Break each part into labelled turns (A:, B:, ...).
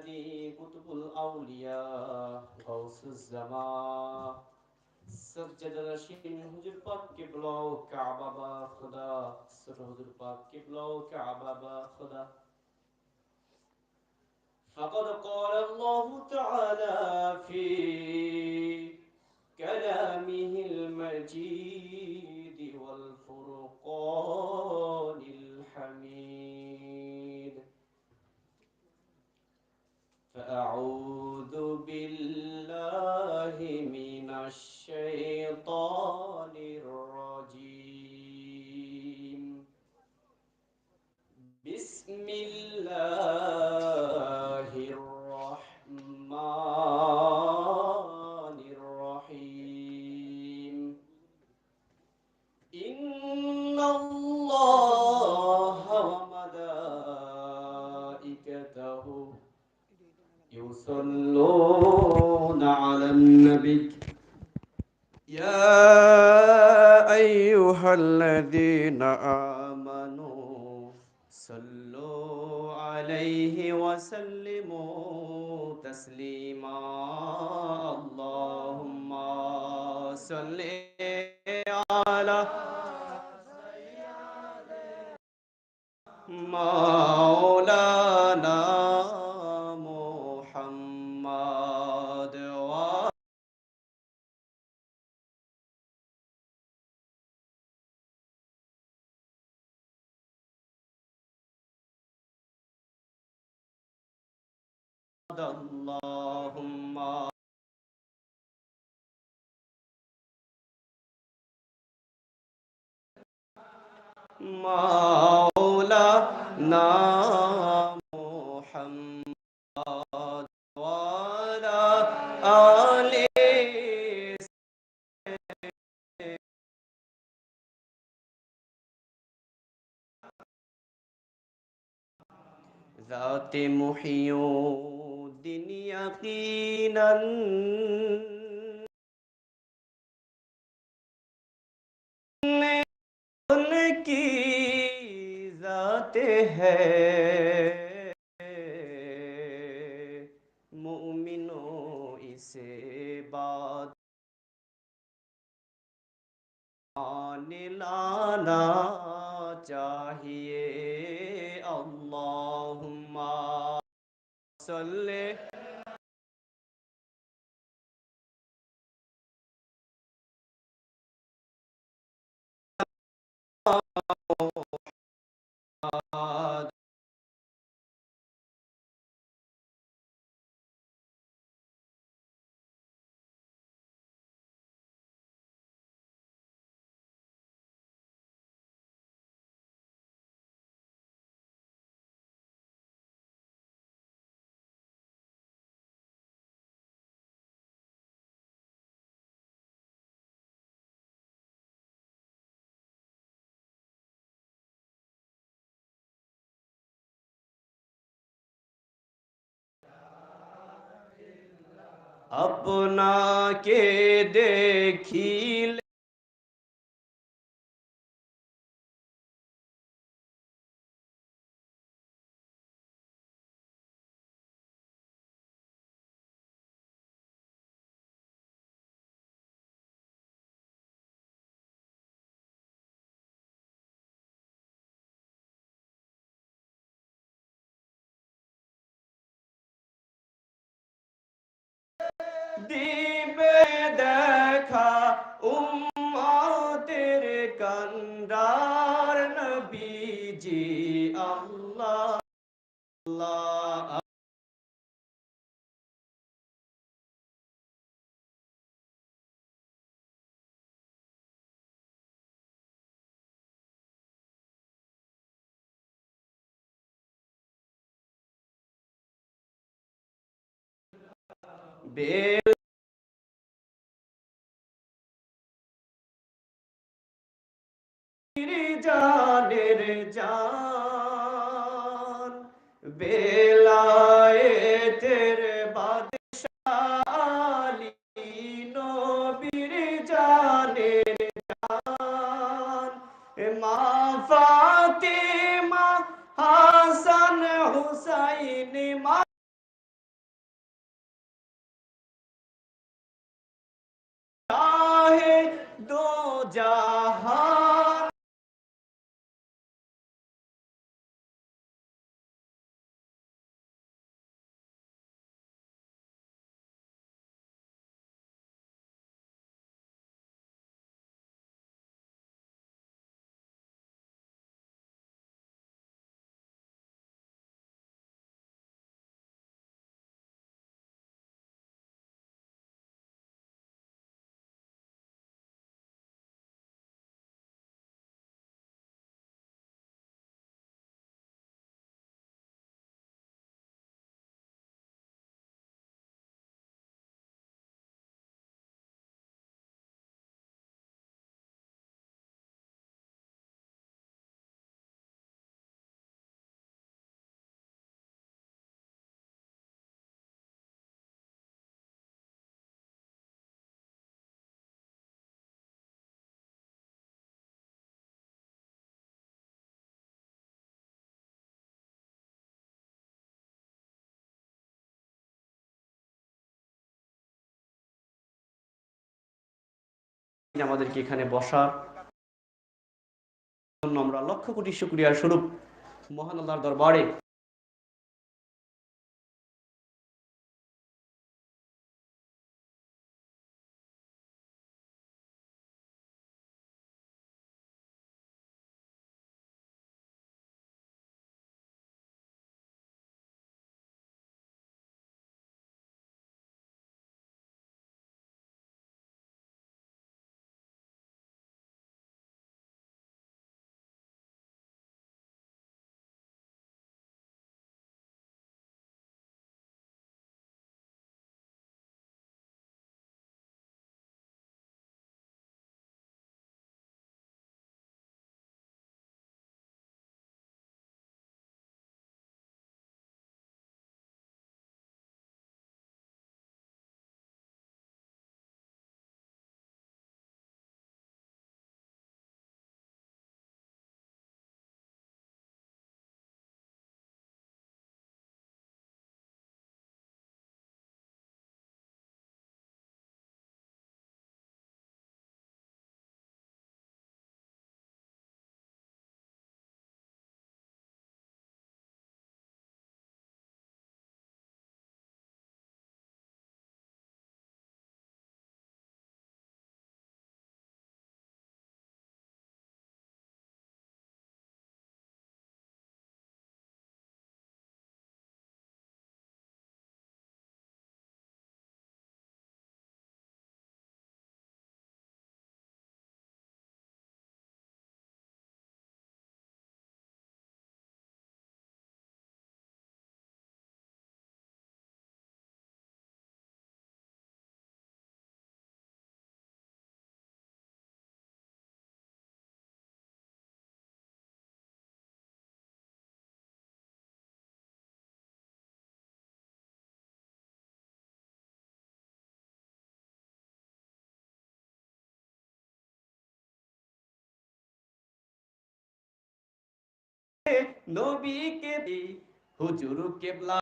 A: الهادي قطب الأولياء غوث الزمان سجد رشين حضور پاک قبلہ و کعبہ با خدا سر حضور پاک قبلہ و کعبہ با خدا فقد قال الله تعالى في كلامه المجيد والفرقان الحميد فأعوذ بالله من الشيطان الرجيم بسم الله الرحمن الرحيم إن الله وملائكته يصلون على النبي يا أيها الذين آمنوا صلوا عليه وسلموا تسليما اللهم صل على مولانا محمد اللهم مولانا محمد وعلى آله ذات محي الدين يقينا उनकी ज़ात है मुमिनों इसे बात मान लाना चाहिए अल्लाहुम्मा सल्ले আপনাকে দেখিলে দিবে দেখা উম্মতের কান্ডার নবীজি আল্লাহ আল্লাহ বেল জানের জান বেলায়েতের বাদশাহ আলী নবীর জানের জান মা ফাতিমা হাসান হুসাইন জাহান আমাদেরকে এখানে বসার জন্য আমরা লক্ষ কোটি শুকরিয়া স্বরূপ মহান আল্লাহর দরবারে নবীকে হুজুর কেবলা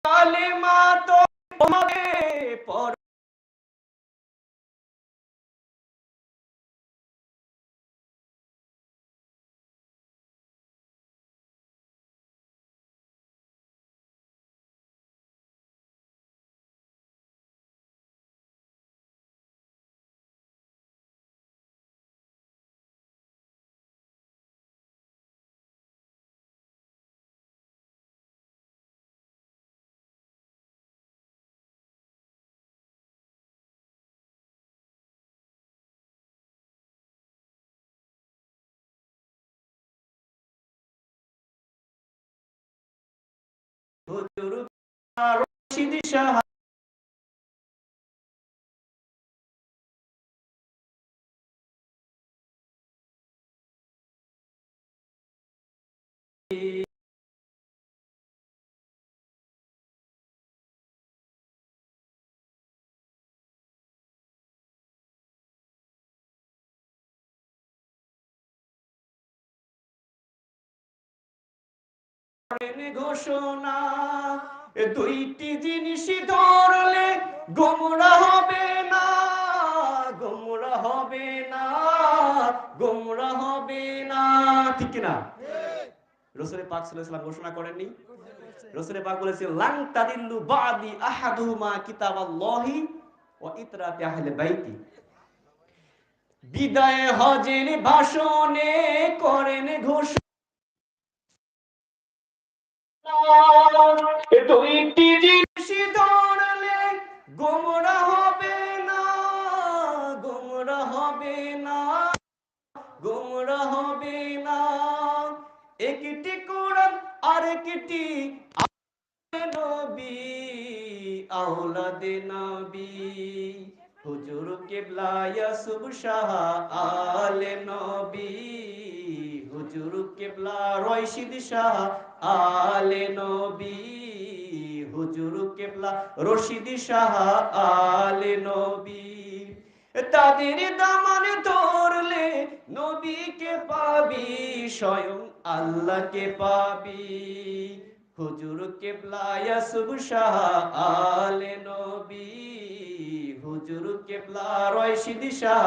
A: কালেমা তো তোমাকে পর হুজুর রশিদ সাহা ঘোষণা দুইটি জিনিস ধরলে গোমরাহ হবে না, গোমরাহ হবে না, গোমরাহ হবে না। ঠিক কিনা? রাসূল পাক সাল্লাল্লাহু আলাইহি ওয়াসাল্লাম ঘোষণা করেননি? রাসূল পাক বলেছেন লান তাদিল্লু বাদি আহাদুহুমা কিতাবাল্লাহি ওয়া ইতরাতি আহলি বাইতি। বিদায় হজের ভাষণে করেন ঘোষণা দুইটি জিনিস ধরলে গোমরাহ হবে না, গোমরাহ হবে না, গোমরাহ হবে না। একটি কোরআন আরেকটি নবী, আওলাদে নবী, হুজুর কিবলা ইয়াসুব শাহ আলে নবী, হুজুর কিবলা রশিদ শাহ আলে নবী, হুজুর কিবলা রশিদ শাহ আলে নবী। তাদের দামান ধরলে নবীকে পাবি, স্বয়ং আল্লাহকে পাবি। হুজুর কিবলা ইয়াসুব শাহ আলে নবী, হুজুর কিবলা রশিদ শাহ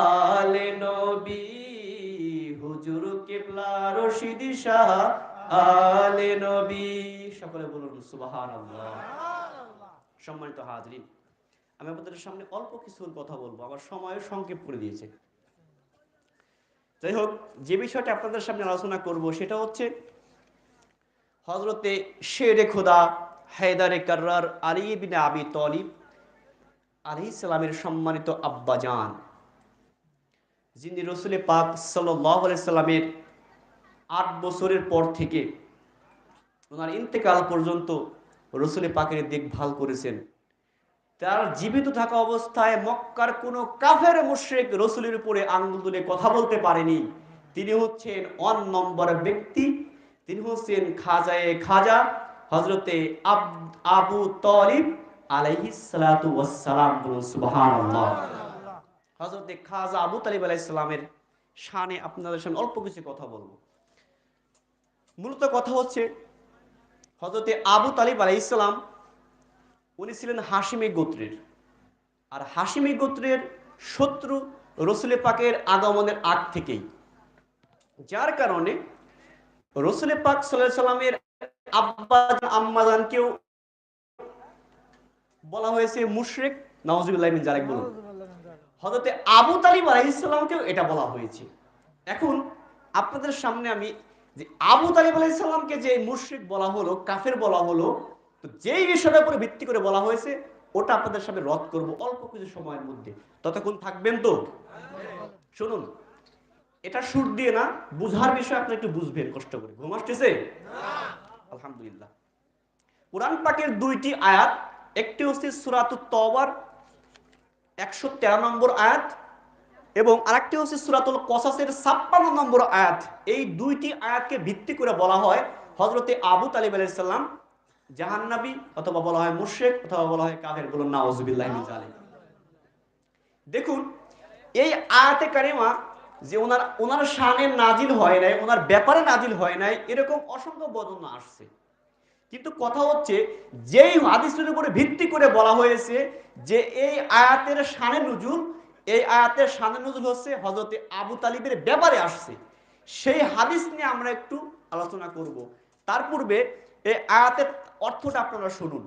A: আলে নবী, হুজুর কিবলা রশিদ শাহ আলে নবী। সকলে বলুন সুবহানাল্লাহ। সম্মানিত হাজরিন, আমি আপনাদের সামনে অল্প কিছু কথা বলবো, আমার সময় সংক্ষেপ করে দিয়েছে। যাই হোক, যে বিষয়টা আপনাদের সামনে আলোচনা করব সেটা হচ্ছে হযরতে শেরে খোদা হায়দারে কাররার আলী ইবনে আবি তালিব আলাইহিস সালামের সম্মানিত আব্বাজান, যিনি রাসূল পাক সাল্লাল্লাহু আলাইহি সাল্লামের 8 বছরের পর থেকে ওনার ইন্তেকাল পর্যন্ত রাসূল পাকের দেখভাল করেছেন। তার জীবিত থাকা অবস্থায় মক্কার কোনো কাফের মুশরিক রাসূলের উপরে আঙ্গুল তুলে কথা বলতে পারেনি। তিনি হচ্ছেন 1 নম্বর ব্যক্তি, তিনি হচ্ছেন খাজায়ে খাজা হযরতে আবু তালিব আলাইহিস সালাতু ওয়াস সালাম। সুবহানাল্লাহ। হযরতে খাজা আবু তালিব আলাইহিস সালামের শানে আপনাদের সামনে অল্প কিছু কথা বলবো। মূলত কথা হচ্ছে হযরতে আবু তালিব আলাইহিস সালাম উনি ছিলেন হাশিমি গোত্রের, আর হাশিমি গোত্রের শত্রু রাসূল পাকের আগমনের আগ থেকেই, যার কারণে রাসূল পাক সাল্লাল্লাহু আলাইহি সাল্লামের আব্বাজান আম্মাজানকেও বলা হয়েছে মুশরিক। নাউজুবিল্লাহি মিন যালিক বলুন। হযরতে আবু তালিব আলাইহিস সালামকেও এটা বলা হয়েছে। এখন আপনাদের সামনে আমি যে আবু তালিব আলাইহিস সালামকে যে মুশরিক বলা হলো, কাফের বলা হলো, তো যেই বিষয়টার উপরে ভিত্তি করে বলা হয়েছে ওটা আপনাদের সামনে রদ করব অল্প কিছু সময়ের মধ্যে। ততক্ষণ থাকবেন তো? শুনুন, এটা সুর দিয়ে না, বুঝার বিষয় আপনি একটু বুঝবেন কষ্ট করে। ঘুম আসতেছে? আলহামদুলিল্লাহ। কুরআন পাকের 2টি আয়াত, একটি হচ্ছে সূরাতুত তওবার 113 নম্বর আয়াত এবং আরেকটি হচ্ছে সূরাতুল কসাসের 56 নম্বর আয়াত। এই 2টি আয়াতকে ভিত্তি করে বলা হয় হযরতে আবু তালিব আলাইহিস সালাম জাহান্নামী, অথবা বলা হয় মুশরিক, অথবা বলা হয় কাফের। বলুন নাউজুবিল্লাহি মিন যালিক। দেখুন, এই আয়াতে কারিমা যে ওনার শানে নাজিল হয় নাই, ওনার ব্যাপারে নাজিল হয় নাই, এরকম অসংখ্য বর্ণনা আসছে। কিন্তু কথা হচ্ছে যেই হাদিসের উপরে ভিত্তি করে বলা হয়েছে যে এই আয়াতের শানে নুজুল, এই আয়াতের শানে নুজুল হচ্ছে হযরতে আবু তালিবের ব্যাপারে আসছে, সেই হাদিস নিয়ে আমরা একটু আলোচনা করব। তার পূর্বে এই আয়াতের অর্থটা আপনারা শুনুন।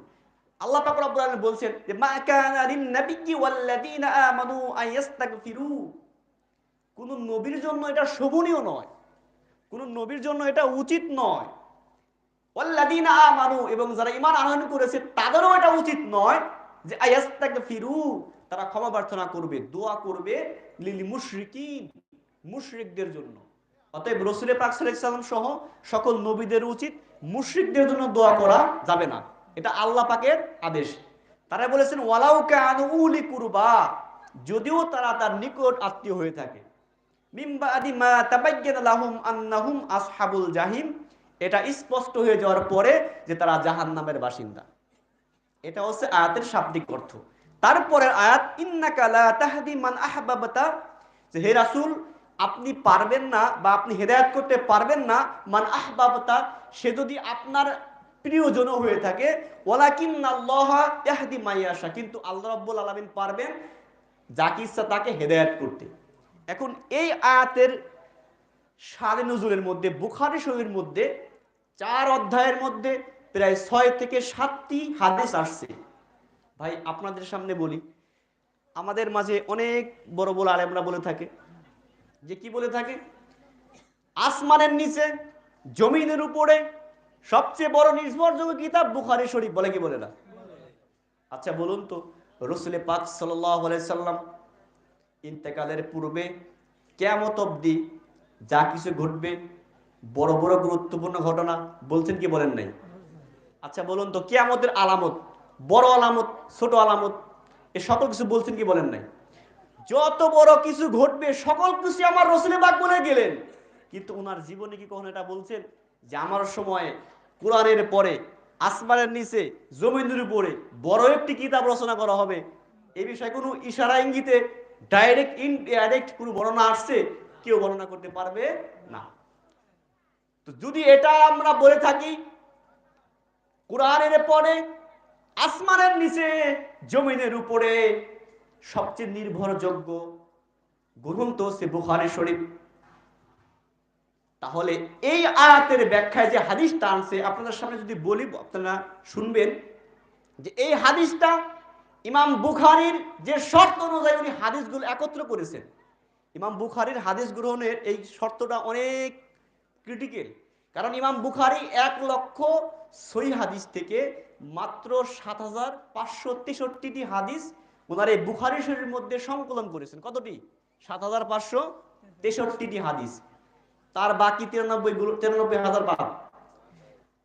A: আল্লাহ পাক রব্বুল আলামিন বলছেন যে মা কানা লিন নাবিয়্যি ওয়াল্লাযীনা আমানু আইয়াস্তাগফিরু, কোন নবীর জন্য এটা শোভনীয় নয়, কোন নবীর জন্য এটা উচিত নয়। ওয়াল্লাযীনা আমানু, এবং যারা ঈমান আনয়ন করেছে তাদেরও এটা উচিত নয় যে আইয়াস্তাগফিরু, তারা ক্ষমা প্রার্থনা করবে, দোয়া করবে লিল মুশরিকিন, মুশরিকদের জন্য। অতএব রাসূল পাক সাল্লাল্লাহু আলাইহি ওয়াসাল্লাম সহ সকল নবীদের উচিত মুশরিকদের জন্য দোয়া করা যাবে না, এটা আল্লাহ পাকের আদেশ। তারা বলেছেন ওয়ালাউ কানু উলি কুরবা, যদিও তারা তার নিকট আত্মীয় হয়ে থাকে। মিন বাদি মা তাবায়্যানা লাহুম আন্নাহুম আসহাবুল জাহিম, এটা স্পষ্ট হয়ে যাওয়ার পরে যে তারা জাহান্নামের বাসিন্দা। এটা হচ্ছে আয়াতের শাব্দিক অর্থ। তারপরে আয়াত ইন্নাকা লা তাহদি মান আহবাবতা, যে হে রাসূল
B: আপনি পারবেন না বা আপনি হেদায়েত করতে পারবেন না, মান আহবাবতা, সে যদি আপনার প্রিয়জন হয়ে থাকে, ওয়ালাকিন্নাল্লাহ ইয়াহদি মাইয়াশা, কিন্তু আল্লাহ রাব্বুল আলামিন পারবেন যাকে ইচ্ছা তাকে হেদায়েত করতে। এখন এই আয়াতের শানে নুজুলের মধ্যে বুখারী শরীফের মধ্যে 4 অধ্যায়ের মধ্যে প্রায় 6 থেকে 7টি হাদিস আসছে। ভাই আপনাদের সামনে বলি, আমাদের মাঝে অনেক বড় বড় আলেমরা বলে থাকে যে কি বলে থাকে, আসমানের নিচে জমিনের উপরে সবচেয়ে বড় নির্ভরযোগ্য কিতাব বুখারী শরীফ, বলে কি বলে না? আচ্ছা বলুন তো, রাসূল পাক সাল্লাল্লাহু আলাইহি সাল্লাম ইন্তেকালের পূর্বে কিয়ামত অবধি যা কিছু ঘটবে বড় বড় গুরুত্বপূর্ণ ঘটনা বলছেন কি বলেন নাই? আচ্ছা বলুন তো, কিয়ামতের আলামত, বড় আলামত, ছোট আলামত, এ সকল কিছু বলছেন কি বলেন নাই? যত বড় কিছু ঘটবে সকল কিছু আমার রাসূল পাক বলে গেলেন, কিন্তু ওনার জীবনে কি কখনো এটা বলছেন যে আমার সময়ে কোরআনের পরে আসমানের নিচে জমিনের উপরে বড় একটি কিতাব রচনা করা হবে? এই বিষয়ে কোনো ইশারা ইঙ্গিতে ডাইরেক্ট ইনডাইরেক্ট কোনো বর্ণনা আসছে? কেউ বর্ণনা করতে পারবে না। তো যদি এটা আমরা বলে থাকি কোরআনের পরে আসমানের নিচে জমিনের উপরে সবচেয়ে নির্ভরযোগ্য গ্রন্থ হচ্ছে বুখারী শরীফ, তাহলে এই আয়াতের ব্যাখ্যায় যে হাদিসটা আনছে আপনাদের সামনে যদি বলি, আপনারা শুনবেন যে এই হাদিসটা ইমাম বুখারীর যে শর্ত অনুযায়ী উনি হাদিসগুলো একত্র করেছেন। ইমাম বুখারীর হাদিস গ্রহণের এই শর্তটা অনেক ক্রিটিক্যাল, কারণ ইমাম বুখারী 1,00,000 সহিহ হাদিস থেকে মাত্র 7,563টি হাদিস ওনার এই বুখারী শরীফের মধ্যে সংকলন করেছেন। কতটি? 7,563টি হাদিস। তার বাকি 93,000 বাদ।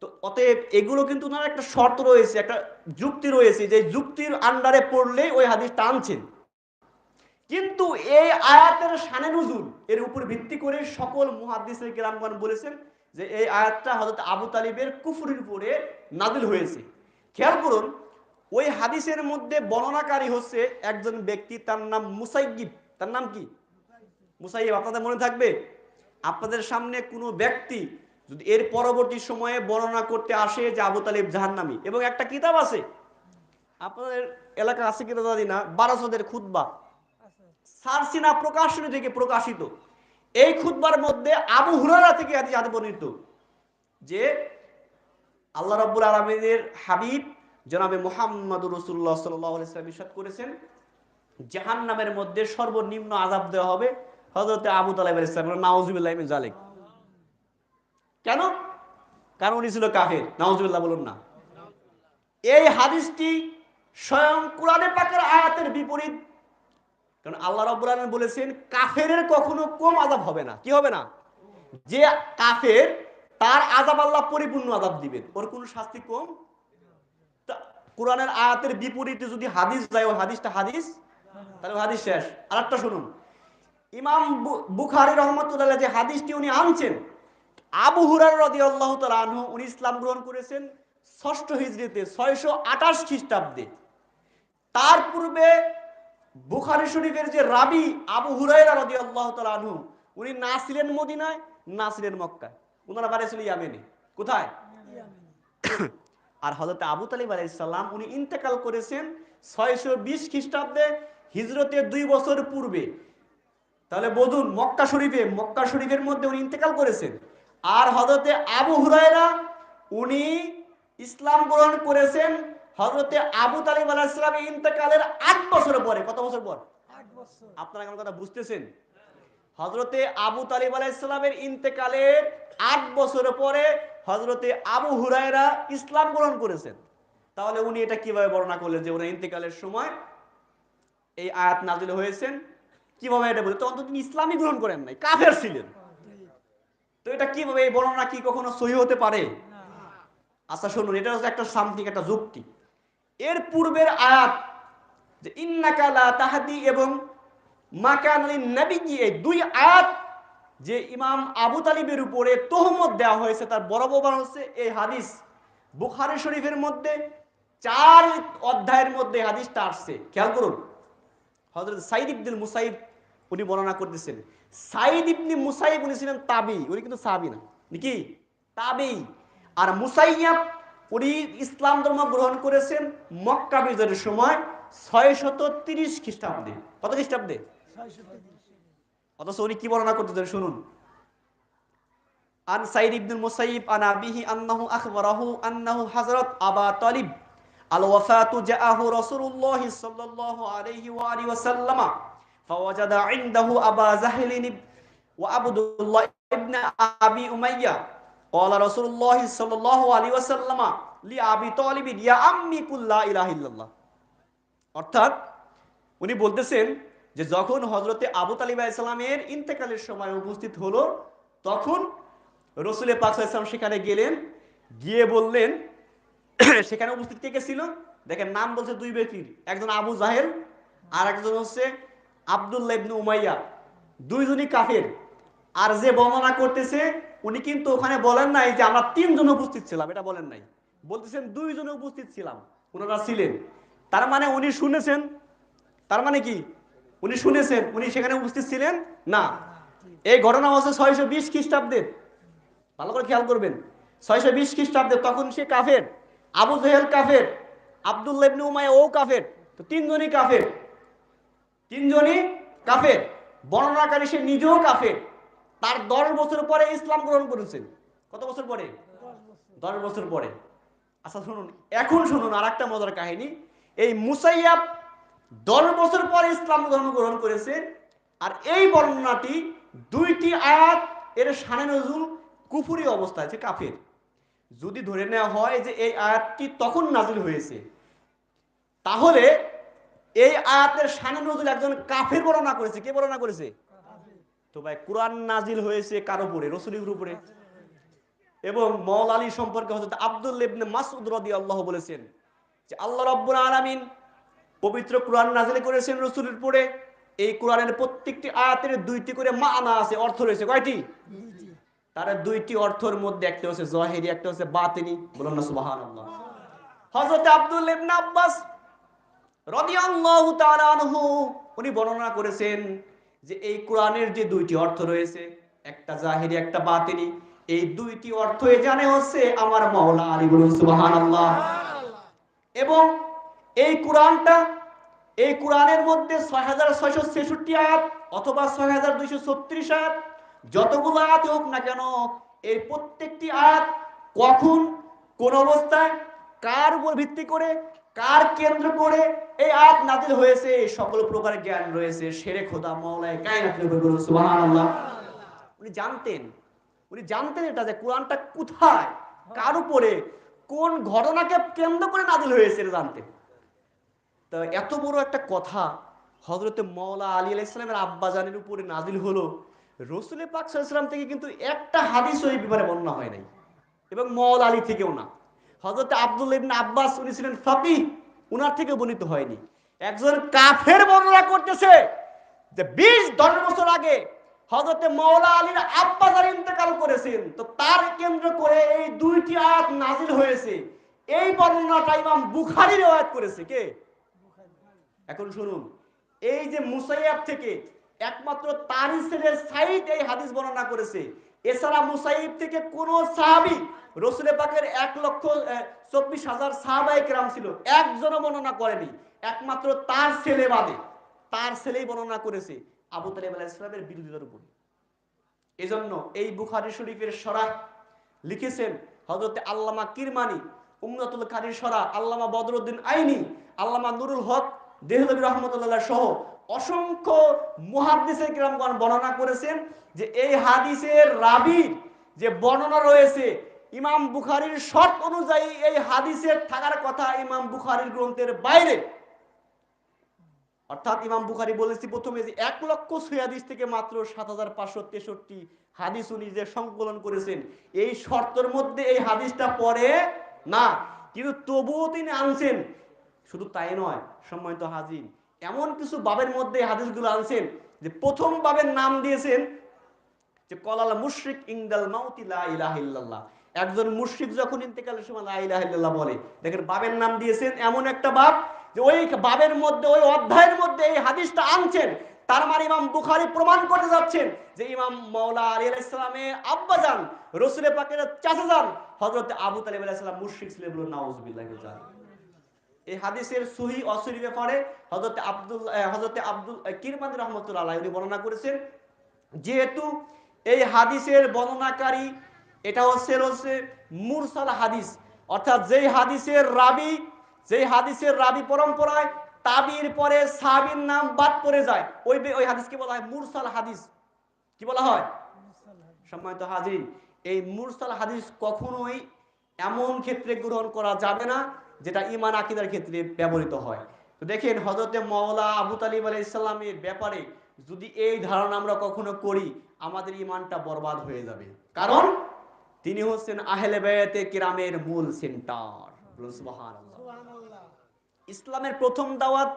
B: তো অতএব এগুলো কিন্তু ওনার একটা শর্ত রয়েছে, একটা যুক্তি রয়েছে, যে যুক্তির আন্ডারে পড়লে ওই হাদিস টানছেন। কিন্তু এই আয়াতের শানে নুজুল এর উপর ভিত্তি করে সকল মুহাদ্দিসে কেরামগণ বলেছেন যে এই আয়াতটা হযরত আবু তালিবের কুফরের উপরে নাযিল হয়েছে। খেয়াল করুন, ওই হাদিসের মধ্যে বর্ণনাকারী হচ্ছে একজন ব্যক্তি, তার নাম মুসাইয়িব। তার নাম কি? মুসাইয়িব। আপনাদের মনে থাকবে, আপনাদের সামনে কোনো ব্যক্তি যদি এর পরবর্তী সময়ে বর্ণনা করতে আসে যে আবু তালিব জাহান্নামী, এবং একটা কিতাব আছে আপনাদের এলাকা আছে কিনা জানি না, বারাসতের খুতবা, সারসিনা প্রকাশনী থেকে প্রকাশিত। এই খুতবার মধ্যে আবু হুরায়রা থেকে হাদিস বর্ণিত যে আল্লাহ রাব্বুল আলামিনের হাবিব জনাবে মুহাম্মদুর রাসূলুল্লাহ সাল্লাল্লাহু আলাইহি ওয়াসাল্লাম ইরশাদ করেছেন, জাহান্নামের মধ্যে সর্বনিম্ন আযাব দেওয়া হবে হযরত আবু তালিব আলাইহিস সালাম। নাউযুবিল্লাহি মিন যালিক। কেন? কারণ উনি ছিল কাফের। নাউযুবিল্লাহ বলুন না। এই হাদিসটি স্বয়ং কোরআনে পাকের আয়াতের বিপরীত। কারণ আল্লাহ রাব্বুল আলামিন বলেছেন কাফেরের কখনো কম আযাব হবে না। কি হবে না? যে কাফের তার আযাব আল্লাহ পরিপূর্ণ আযাব দিবেন, ওর কোনো শাস্তি কম। কোরআনের আয়াতের বিপরীতে যদি হাদিস যায়, ওই হাদিসটা হাদিস, তাহলে হাদিস শেষ। আরেকটা শুনুন, ইমাম বুখারী রাহমাতুল্লাহ যে হাদিসটি উনি আনছেন, আবু হুরায়রা রাদিয়াল্লাহু তাআলা আনহু উনি ইসলাম গ্রহণ করেছেন 6ষ্ঠ হিজরিতে 628 খ্রিস্টাব্দে। তার পূর্বে বুখারী শরীফের যে রাবি আবু হুরায়রা রাদিয়াল্লাহু তাআলা আনহু, উনি না ছিলেন মদিনায়, না ছিলেন মক্কায়, ওনার বাড়ি ছিল ইয়ামেনে। কোথায়? আর হযরত আবু তালিব আলাইহিস সালাম উনি ইন্তেকাল করেছেন 620 খ্রিস্টাব্দে, হিজরতে 2 বছর পূর্বে। তাহলে বলুন, মক্কা শরীফের মধ্যে উনি ইন্তেকাল করেছেন। আর হযরতে আবু হুরায়রা উনি ইসলাম গ্রহণ করেছেন হযরতে আবু তালিব আলাইহিস সালামের ইন্তেকালের 8 বছর পরে। কত বছর পর? 8 বছর। আপনারা কোন কথা বুঝতেছেন? হযরতে আবু তালিব আলাইহিস সালামের ইন্তেকালের 8 বছর পরে হযরতে আবু হুরায়রা ইসলাম গ্রহণ করেছেন। তাহলে উনি এটা কিভাবে বর্ণনা করলেন যে ওনার ইন্তেকালের সময় এই আয়াত নাযিল হয়েছেন? কিভাবে এটা বলে? তখন তো তিনি ইসলামই গ্রহণ করেন নাই, কাফের ছিলেন। তো এটা কিভাবে, এই বর্ণনা কি কখনো সহি হতে পারে? আচ্ছা শুনুন, এটা হচ্ছে একটা সামথিং, একটা যুক্তি। এর পূর্বের আয়াত যে ইন্নাকা লা তাহদি এবং মা কানা লিন নাবিয়্যি, এই দুই আয়াত যে ইমাম আবু তালিবের উপরে তোহমত দেওয়া হয়েছে, তার বড় প্রমাণ হচ্ছে এই হাদিস। বুখারী শরীফের মধ্যে 4 অধ্যায়ের মধ্যে হাদিসটা আসছে। খেয়াল করুন, হযরত সাঈদ ইবনে মুসাইয়িব উনি বর্ণনা করতেছেন। সাইদ ইবনে মুসাইব উনি ছিলেন তাবি, উনি কিন্তু সাহাবী না, নাকি তাবি। আর মুসাইয়াব উনি ইসলাম ধর্ম গ্রহণ করেছেন মক্কা বিজয়ের সময় 630 খ্রিস্টাব্দে। কত খ্রিস্টাব্দে? 630। অথচ উনি কি বর্ণনা করতেছেন শুনুন। আন সাইদ ইবনুল মুসাইব আন আবিহি আন্নাহু আখবারাহু আন্নাহু হযরত আবা তালিব আল ওয়াফাতু জাআহু রাসূলুল্লাহ সাল্লাল্লাহু আলাইহি ওয়া আলিহি ওয়াসাল্লাম ফাওয়াজাদা ইনদাহু আবা জাহলিন ওয়া আবদুল্লাহ ইবনে আবি উমাইয়া ক্বালা রাসূলুল্লাহ সাল্লাল্লাহু আলাইহি ওয়াসাল্লাম লি আবি তালিব ইয়া আম্মি কুল লা ইলাহা ইল্লাল্লাহ। অর্থাৎ উনি বলতেছেন যে যখন হযরতে আবু তালিব আলাইহিস সালামের ইন্তেকালের সময় উপস্থিত হলো, তখন রাসূল পাক সাল্লাল্লাহু আলাইহি ওয়াসাল্লাম সেখানে গেলেন, গিয়ে বললেন, সেখানে উপস্থিত কে ছিল দেখেন, নাম বলছে দুই ব্যক্তির, একজন আবু জাহেল আর একজন হচ্ছে আব্দুল্লাহ ইবনে উমাইয়া, দুইজনই কাফের। আর যে বর্ণনা করতেছে উনি কিন্তু ওখানে বলেন নাই যে আমরা তিনজন উপস্থিত ছিলাম, এটা বলেন নাই, বলতেছেন দুইজনে উপস্থিত ছিলাম, ওনারা ছিলেন। তার মানে উনি শুনেছেন, তার মানে কি উনি শুনেছেন, উনি সেখানে উপস্থিত ছিলেন না। এই ঘটনা হচ্ছে 620 খ্রিস্টাব্দে, ভালো করে খেয়াল করবেন, 620 খ্রিস্টাব্দে। তখন সে কাফের, আবু জাহেল কাফের, আব্দুল্লাহ ইবনে উমাইয়া ও কাফের, তো তিনজনই কাফের, তিনজনই কাফের। বর্ণনাকারী সে নিজেও কাফের। তার 10 বছর পরে ইসলাম গ্রহণ করেছেন। কত বছর পরে? 10 বছর পরে। আচ্ছা শুনুন, এখন শুনুন আর একটা মজার কাহিনী। এই মুসাইয়াব 10 বছর পরে ইসলাম ধর্ম গ্রহণ করেছে। আর এই বর্ণনাটি দুইটি আয়াত এর শানে নজুল কুফরি অবস্থায়, যে কাফের। যদি ধরে নেওয়া হয় যে এই আয়াতটি তখন নাজিল হয়েছে, তাহলে এই আয়াতের শানে নজুল একজন কাফের বর্ণনা করেছে। কে বর্ণনা করেছে? তো ভাই কোরআন নাজিল হয়েছে কার উপরে? রাসূলের উপরে। এবং মওলা আলী সম্পর্কে হযরত আব্দুল্লাহ ইবনে মাসউদ রাদিয়াল্লাহু বলেছেন যে আল্লাহ রাব্বুল আলামিন পবিত্র কোরআন নাজিল করেছেন রাসূলের উপরে। এই কোরআনের প্রত্যেকটি আয়াতের দুইটি করে মানা আছে, অর্থ রয়েছে। কয়টি? দুইটি। তার দুইটি অর্থের মধ্যে একটা হচ্ছে যাহিরি, একটা হচ্ছে বাতিনি। বলুন না সুবহানাল্লাহ। হযরত আব্দুল্লাহ ইবনে আব্বাস রাদিয়াল্লাহু তাআলা আনহু উনি বর্ণনা করেছেন যে এই কোরআনের যে দুইটি অর্থ রয়েছে, একটা যাহিরি একটা বাতিনি, এই দুইটি অর্থই জানে হচ্ছে আমার মাওলা আলী। বলুন সুবহানাল্লাহ। এবং এই কোরআনটা, এই কোরআনের মধ্যে 6666 আয়াত অথবা 6236 আয়াত, যতগুলো আয়াত হোক না কেন, এই প্রত্যেকটি আয়াত কখন, কোন অবস্থায়, কার উপর ভিত্তি করে, কার কেন্দ্র করে এই আয়াত নাযিল হয়েছে, এই সকল প্রকারের জ্ঞান রয়েছে শেরে খোদা মাওলায়ে কায়নাতের উপর। বলুন সুবহানাল্লাহ। উনি জানতেন, উনি জানতেন এটা যে কোরআনটা কোথায়, কার উপরে, কোন ঘটনাকে কেন্দ্র করে নাযিল হয়েছে এটা জানতেন। তো এত বড় একটা কথা হযরতে মাওলা আলী আলাইহিস সালামের আব্বাজানের উপরে নাযিল হলো, রাসূল পাক সাল্লাল্লাহু আলাইহি ওয়াসাল্লাম থেকে কিন্তু একটা হাদিসও এই ব্যাপারে বর্ণনা হয় নাই, এবং মাওলা আলী থেকেও না। হযরতে আব্দুল্লাহ ইবনে আব্বাস উনি ছিলেন ফাকিহ, উনার থেকে বর্ণিত হয়নি। একজন কাফের বর্ণনা করতেছে যে 20-10 বছর আগে হযরতে মাওলা আলীর আব্বাজান ইন্তেকাল করেছেন, তো তার কেন্দ্র করে এই দুইটি আয়াত নাযিল হয়েছে। এই বর্ণনাটা ইমাম বুখারী রওয়ায়াত করেছে। কে? এখন শুনুন, এই যে মুসাইয়াব থেকে একমাত্র তারই ছেলে সাঈদ এই হাদিস বর্ণনা করেছে। এছাড়া মুসাইয়াব থেকে কোন সাহাবী, রাসূল পাকের 1,24,000 সাহাবায়ে কেরাম ছিল, একজনও বর্ণনা করেনি, একমাত্র তার ছেলে বাদে। তার ছেলেই বর্ণনা করেছে আবু তালিব আলাইহিস সালামের বিরোধিতার উপর। এজন্য এই বুখারী শরীফের শরহ লিখেছেন হযরত আল্লামা কিরমানি, উমদাতুল কারীর শরহ আল্লামা বদরউদ্দিন আইনি, আল্লামা নুরুল হক দেহলভী রহমাতুল্লাহ সহ অসংখ্য মুহাদ্দিসে কিরামগণ বর্ণনা করেছেন যে এই হাদিসের রাবী যে বর্ণনা রয়েছে, ইমাম বুখারীর শর্ত অনুযায়ী এই হাদিসের থাকার কথা ইমাম বুখারীর গ্রন্থের বাইরে। অর্থাৎ ইমাম বুখারী বলেছি প্রথমে যে 1,06 হাদিস থেকে মাত্র 7,563 হাদিস উনি যে সংকলন করেছেন, এই শর্তের মধ্যে এই হাদিসটা পড়ে না, কিন্তু তবুও তিনি আনছেন। শুধু তাই নয় সম্মানিত হাজির, এমন কিছু বাবের মধ্যে হাদিসগুলো আনছেন যে প্রথম বাবের নাম দিয়েছেন যে কলাল মুশরিক ইনদাল মাউতি লা ইলাহা ইল্লাল্লাহ। একজন মুশরিক যখন ইন্তেকালের সময় লা ইলাহা ইল্লাল্লাহ বলে, দেখেন বাবের নাম দিয়েছেন এমন একটা বাব যে ওই বাবের মধ্যে, ওই অধ্যায়ের মধ্যে এই হাদিসটা আনছেন তার মানে ইমাম বুখারী প্রমাণ করতে যাচ্ছেন যে ইমাম মাওলা আলী আলাইহিস সালামের আব্বাজান রাসূল পাকের চাচাজান হযরত আবু তালিব আলাইহিস সালাম মুশরিক ছিলেন, বলুন নাউজুবিল্লাহি মিন যালিক। এই হাদিসের সহি অসহি ব্যাপারে হযরত আব্দুল কিরমানি রাহমাতুল্লাহ আলাইহি উনি বর্ণনা করেছেন, যেহেতু এই হাদিসের বর্ণনাকারী এটা হচ্ছে মুরসাল হাদিস, অর্থাৎ যেই হাদিসের রাবি পরম্পরায় তাবির পরে সাহাবীর নাম বাদ পড়ে যায়, ওই হাদিসকে বলা হয় মুরসাল হাদিস। কি বলা হয়? সম্মানিত হাজিরিন, এই মুরসাল হাদিস কখনোই এমন ক্ষেত্রে গ্রহণ করা যাবে না যেটা ঈমান আকীদার ক্ষেত্রে ব্যবহৃত হয়। তো দেখেন হযরতে মাওলা আবু তালিব আলাইহিস সালামের ব্যাপারে যদি এই ধারণা আমরা কখনো করি, আমাদের ঈমানটা বরবাদ হয়ে যাবে। কারণ তিনি হচ্ছেন আহলে বায়াতে কিরামের মূল সেন্টার। বলুন সুবহানাল্লাহ। ইসলামের প্রথম দাওয়াত,